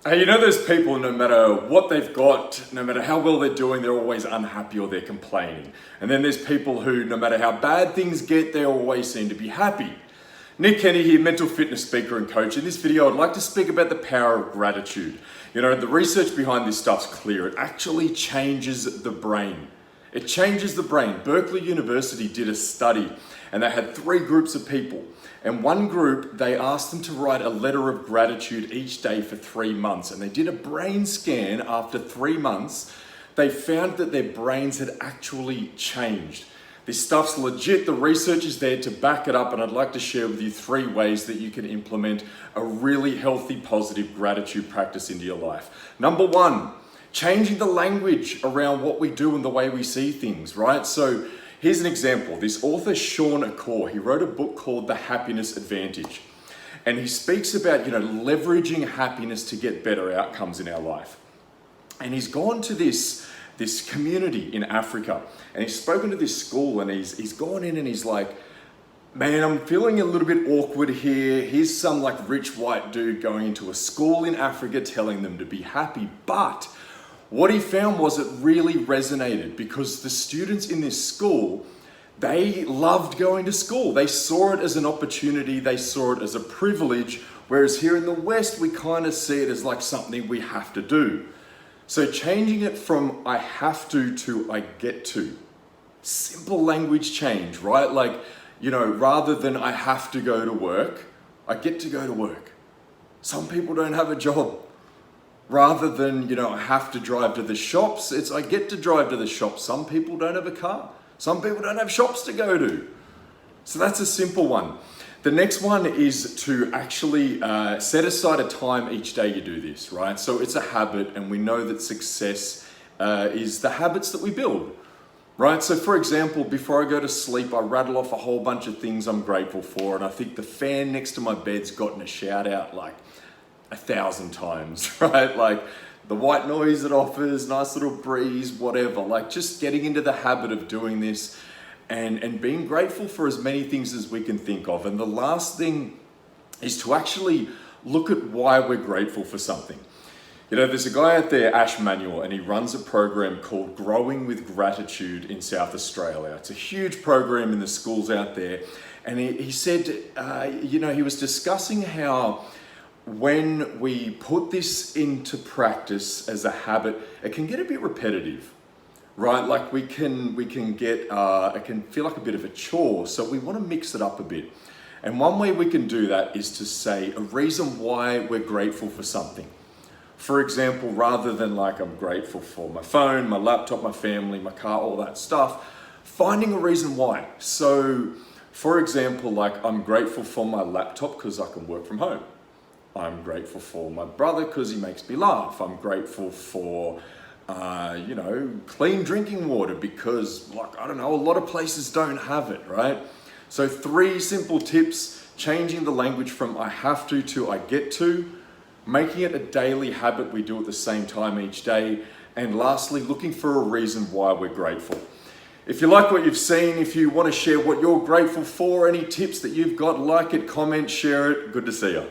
Hey, you know those people, no matter what they've got, no matter how well they're doing, they're always unhappy or they're complaining. And then there's people who, no matter how bad things get, they always seem to be happy. Nick Kenny here, mental fitness speaker and coach. In this video, I'd like to speak about the power of gratitude. You know, the research behind this stuff's clear. It actually changes the brain. It changes the brain. Berkeley University did a study and they had 3 groups of people. And one group, they asked them to write a letter of gratitude each day for 3 months. And they did a brain scan after 3 months. They found that their brains had actually changed. This stuff's legit. The research is there to back it up. And I'd like to share with you 3 ways that you can implement a really healthy, positive gratitude practice into your life. Number 1, changing the language around what we do and the way we see things, right? So here's an example. This author, Sean Akor, he wrote a book called The Happiness Advantage. And he speaks about, leveraging happiness to get better outcomes in our life. And he's gone to this community in Africa. And he's spoken to this school and he's gone in and he's like, man, I'm feeling a little bit awkward here. Here's some rich white dude going into a school in Africa telling them to be happy. But what he found was it really resonated because the students in this school, they loved going to school. They saw it as an opportunity. They saw it as a privilege. Whereas here in the West, we kind of see it as something we have to do. So changing it from I have to I get to. Simple language change, right? Rather than I have to go to work, I get to go to work. Some people don't have a job. Rather than, I have to drive to the shops, it's I get to drive to the shops. Some people don't have a car. Some people don't have shops to go to. So that's a simple one. The next one is to actually set aside a time each day you do this, right? So it's a habit, and we know that success is the habits that we build, right? So for example, before I go to sleep, I rattle off a whole bunch of things I'm grateful for, and I think the fan next to my bed's gotten a shout out 1,000 times, right? The white noise it offers, nice little breeze, whatever. Just getting into the habit of doing this and being grateful for as many things as we can think of. And the last thing is to actually look at why we're grateful for something. There's a guy out there, Ash Manuel, and he runs a program called Growing with Gratitude in South Australia. It's a huge program in the schools out there. And he said, he was discussing how when we put this into practice as a habit, it can get a bit repetitive, right? We can get, it can feel like a bit of a chore. So we want to mix it up a bit. And one way we can do that is to say a reason why we're grateful for something. For example, rather than I'm grateful for my phone, my laptop, my family, my car, all that stuff, finding a reason why. So for example, I'm grateful for my laptop because I can work from home. I'm grateful for my brother because he makes me laugh. I'm grateful for, clean drinking water because, a lot of places don't have it, right? So 3 simple tips: changing the language from I have to I get to, making it a daily habit we do at the same time each day, and lastly, looking for a reason why we're grateful. If you like what you've seen, if you want to share what you're grateful for, any tips that you've got, like it, comment, share it. Good to see you.